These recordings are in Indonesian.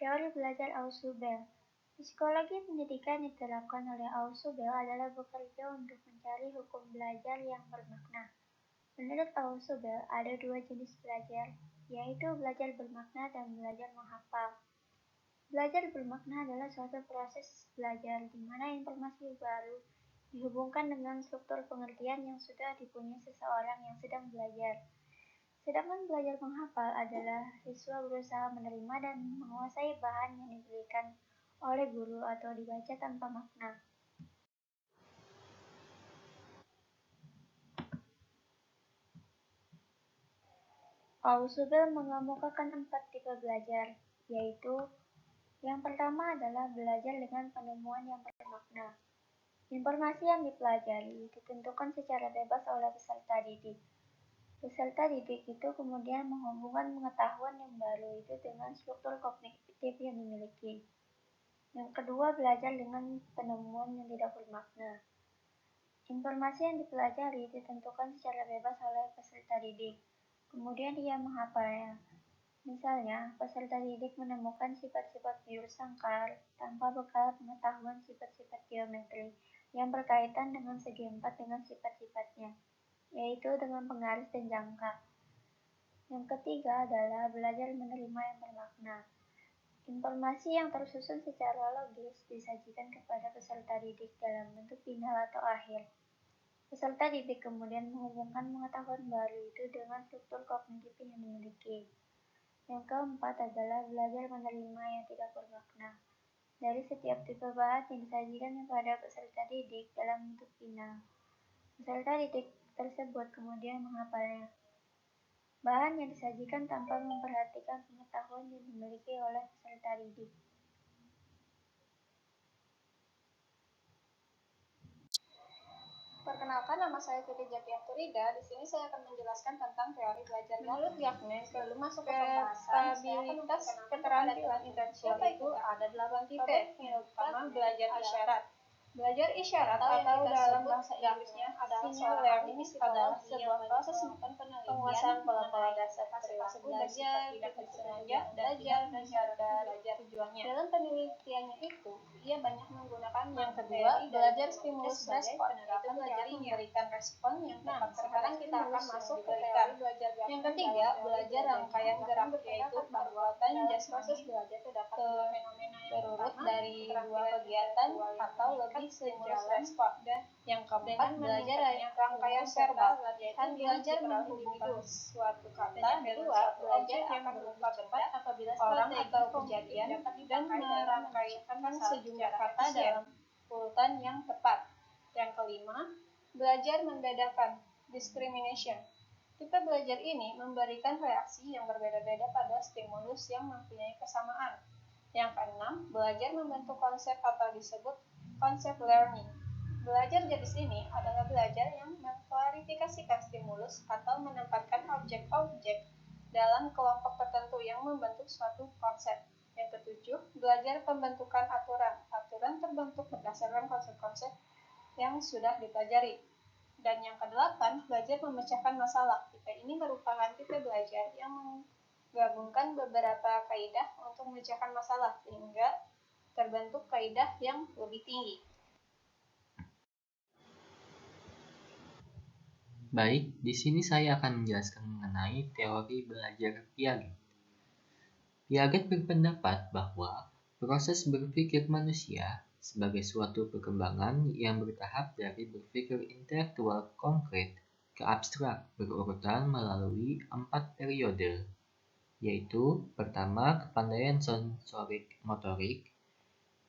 Teori belajar Ausubel. Psikologi pendidikan yang diterapkan oleh Ausubel adalah bekerja untuk mencari hukum belajar yang bermakna. Menurut Ausubel, ada dua jenis belajar, yaitu belajar bermakna dan belajar menghafal. Belajar bermakna adalah suatu proses belajar di mana informasi baru dihubungkan dengan struktur pengertian yang sudah dipunyai seseorang yang sedang belajar. Sedangkan belajar menghafal adalah siswa berusaha menerima dan menguasai bahan yang diberikan oleh guru atau dibaca tanpa makna. Ausubel mengemukakan 4 tipe belajar, yaitu yang pertama adalah belajar dengan penemuan yang bermakna. Informasi yang dipelajari ditentukan secara bebas oleh peserta didik. Peserta didik itu kemudian menghubungkan pengetahuan yang baru itu dengan struktur kognitif yang dimiliki. Yang kedua, belajar dengan penemuan yang tidak bermakna. Informasi yang dipelajari ditentukan secara bebas oleh peserta didik. Kemudian ia menghafalnya. Misalnya, peserta didik menemukan sifat-sifat biur sangkar tanpa bekal pengetahuan sifat-sifat geometri yang berkaitan dengan segi empat dengan sifat-sifatnya, yaitu dengan penggaris dan jangka. Yang ketiga adalah belajar menerima yang bermakna. Informasi yang tersusun secara logis disajikan kepada peserta didik dalam bentuk final atau akhir. Peserta didik kemudian menghubungkan pengetahuan baru itu dengan struktur kognitif yang dimiliki. Yang keempat adalah belajar menerima yang tidak bermakna. Dari setiap tipe bahan yang disajikan kepada peserta didik dalam bentuk final, peserta didik tersebut kemudian menghafalnya. Bahan yang disajikan tanpa memperhatikan pengetahuan yang dimiliki oleh peserta didik. Perkenalkan, nama saya Fitri Jatiaturida. Di sini saya akan menjelaskan tentang teori belajar. Menurut Gaffney, sebelum masuk ke pembahasan, stabilitas keterampilan intelektual itu ada 8 tipe. Yang pertama, belajar isyarat. Belajar isyarat atau dalam bahasa Inggrisnya adalah sinyal learning adalah sebuah proses penguasaan pola-pola dasar perilaku dan sifat tidak disengaja belajar dan cara belajar tujuannya. Dalam penelitiannya itu, ia banyak menggunakan yang kedua, belajar stimulus respon, yaitu belajar memberikan respon yang tepat. Sekarang kita akan masuk ke teori belajar. Yang ketiga, belajar rangkaian gerak, yaitu perbuatan just proses belajar itu dapat berurut dari dua kegiatan atau lebih stimulus respon. Yang keempat, belajar rangkaian verbal, yaitu belajar menghubungkan suatu kata dua belajar akan berupa cepat apabila orang atau kejadian dan merangkaikan sejumlah kata dalam urutan yang tepat. Yang kelima, belajar membedakan, discrimination. Tipe belajar ini memberikan reaksi yang berbeda-beda pada stimulus yang mempunyai kesamaan. Yang keenam, belajar membentuk konsep atau disebut konsep learning. Belajar jenis ini adalah belajar yang mengklarifikasikan stimulus atau menempatkan objek-objek dalam kelompok tertentu yang membentuk suatu konsep. Yang ketujuh, belajar pembentukan aturan. Aturan terbentuk berdasarkan konsep-konsep yang sudah dipelajari. Dan yang kedelapan, belajar memecahkan masalah. Tipe ini merupakan tipe belajar yang menggabungkan beberapa kaidah untuk memecahkan masalah sehingga terbentuk kaidah yang lebih tinggi. Baik, di sini saya akan menjelaskan mengenai teori belajar Piaget. Piaget berpendapat bahwa proses berpikir manusia sebagai suatu perkembangan yang bertahap dari berpikir intelektual konkret ke abstrak berurutan melalui 4 periode, yaitu pertama kepandaian sensorik motorik,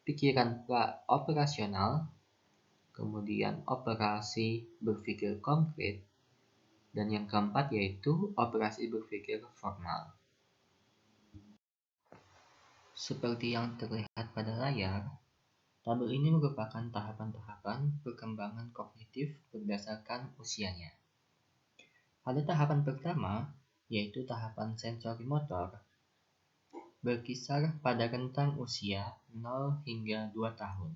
pikiran pra-operasional, kemudian operasi berpikir konkret, dan yang keempat yaitu operasi berpikir formal. Seperti yang terlihat pada layar, tabel ini merupakan tahapan-tahapan perkembangan kognitif berdasarkan usianya. Pada tahapan pertama, yaitu tahapan sensori motor, berkisar pada rentang usia 0 hingga 2 tahun.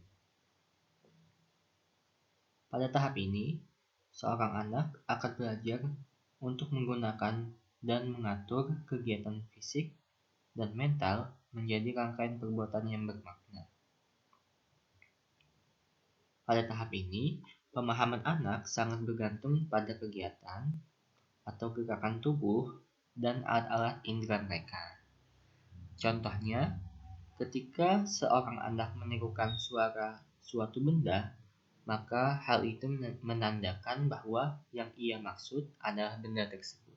Pada tahap ini, seorang anak akan belajar untuk menggunakan dan mengatur kegiatan fisik dan mental menjadi rangkaian perbuatan yang bermakna. Pada tahap ini, pemahaman anak sangat bergantung pada kegiatan atau gerakan tubuh dan alat-alat indera mereka. Contohnya, ketika seorang anak menirukan suara suatu benda, maka hal itu menandakan bahwa yang ia maksud adalah benda tersebut.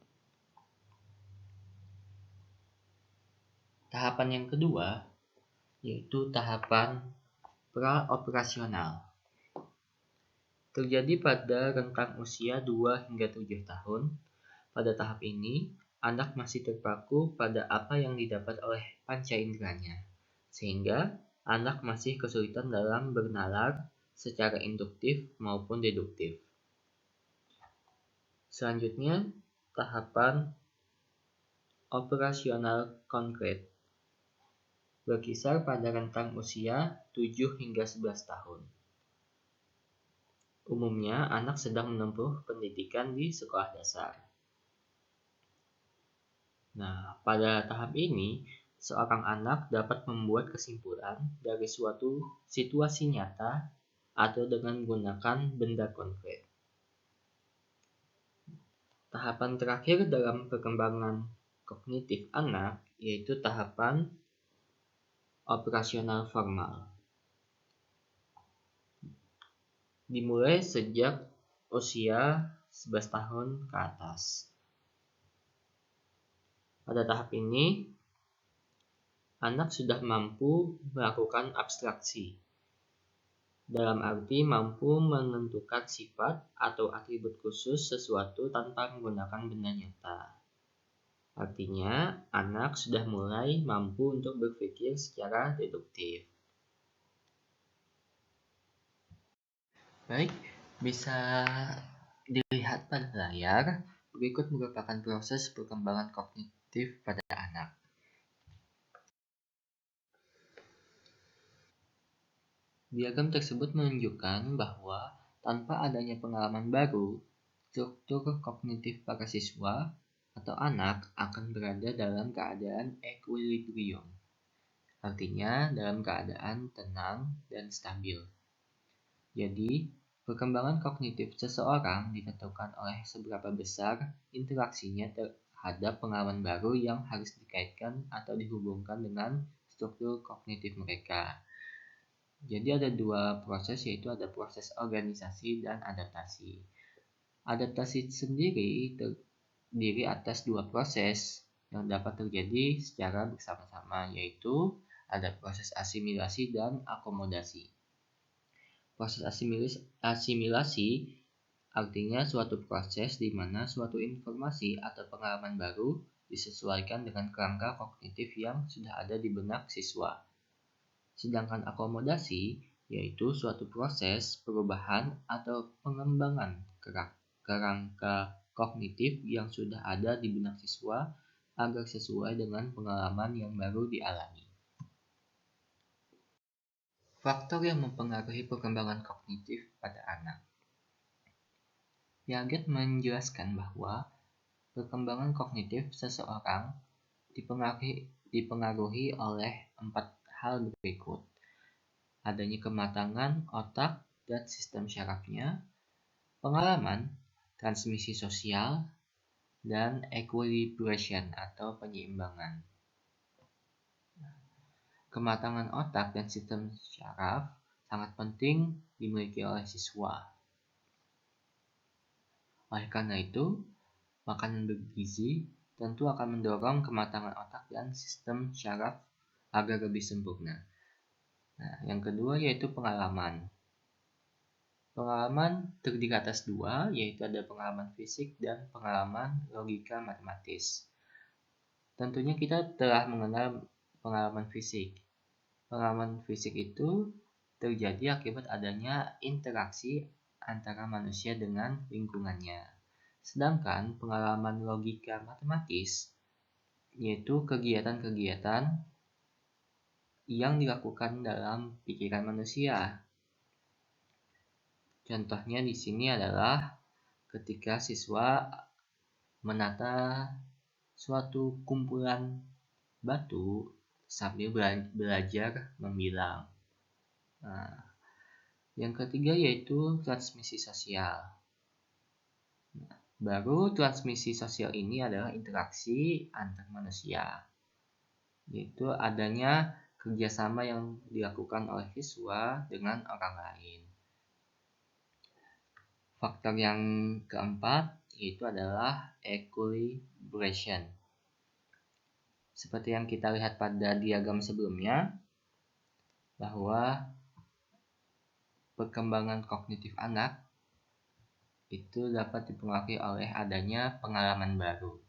Tahapan yang kedua yaitu tahapan pra-operasional. Terjadi pada rentang usia 2 hingga 7 tahun. Pada tahap ini, anak masih terpaku pada apa yang didapat oleh panca inderanya, sehingga anak masih kesulitan dalam bernalar secara induktif maupun deduktif. Selanjutnya, tahapan operasional konkret berkisar pada rentang usia 7 hingga 11 tahun. Umumnya, anak sedang menempuh pendidikan di sekolah dasar. Nah, pada tahap ini, seorang anak dapat membuat kesimpulan dari suatu situasi nyata atau dengan menggunakan benda konkret. Tahapan terakhir dalam perkembangan kognitif anak yaitu tahapan operasional formal. Dimulai sejak usia 11 tahun ke atas. Pada tahap ini, anak sudah mampu melakukan abstraksi, dalam arti mampu menentukan sifat atau atribut khusus sesuatu tanpa menggunakan benda nyata. Artinya, anak sudah mulai mampu untuk berpikir secara deduktif. Baik, bisa dilihat pada layar, berikut merupakan proses perkembangan kognitif pada anak. Diagram tersebut menunjukkan bahwa tanpa adanya pengalaman baru, struktur kognitif para siswa atau anak akan berada dalam keadaan equilibrium, artinya dalam keadaan tenang dan stabil. Jadi, perkembangan kognitif seseorang ditentukan oleh seberapa besar interaksinya terhadap pengalaman baru yang harus dikaitkan atau dihubungkan dengan struktur kognitif mereka. Jadi ada dua proses, yaitu ada proses organisasi dan adaptasi. Adaptasi sendiri terdiri atas dua proses yang dapat terjadi secara bersama-sama, yaitu ada proses asimilasi dan akomodasi. Proses asimilasi artinya suatu proses di mana suatu informasi atau pengalaman baru disesuaikan dengan kerangka kognitif yang sudah ada di benak siswa. Sedangkan akomodasi yaitu suatu proses perubahan atau pengembangan kerangka kognitif yang sudah ada di benak siswa agar sesuai dengan pengalaman yang baru dialami. Faktor yang mempengaruhi perkembangan kognitif pada anak. Piaget menjelaskan bahwa perkembangan kognitif seseorang dipengaruhi oleh 4 hal berikut. Adanya kematangan otak dan sistem syarafnya, pengalaman, transmisi sosial, dan equilibration atau penyeimbangan. Kematangan otak dan sistem syaraf sangat penting dimiliki oleh siswa. Oleh karena itu, makanan bergizi tentu akan mendorong kematangan otak dan sistem syaraf agar lebih sempurna. Nah, yang kedua yaitu pengalaman. Pengalaman terdiri atas dua, yaitu ada pengalaman fisik dan pengalaman logika matematis. Tentunya kita telah mengenal pengalaman fisik. Pengalaman fisik itu terjadi akibat adanya interaksi antara manusia dengan lingkungannya. Sedangkan pengalaman logika matematis yaitu kegiatan-kegiatan yang dilakukan dalam pikiran manusia. Contohnya di sini adalah ketika siswa menata suatu kumpulan batu sambil belajar membilang. Nah, yang ketiga yaitu transmisi sosial. Baru transmisi sosial ini adalah interaksi antar manusia, yaitu adanya kerjasama yang dilakukan oleh siswa dengan orang lain. Faktor yang keempat yaitu adalah equilibration. Seperti yang kita lihat pada diagram sebelumnya, bahwa perkembangan kognitif anak itu dapat dipengaruhi oleh adanya pengalaman baru.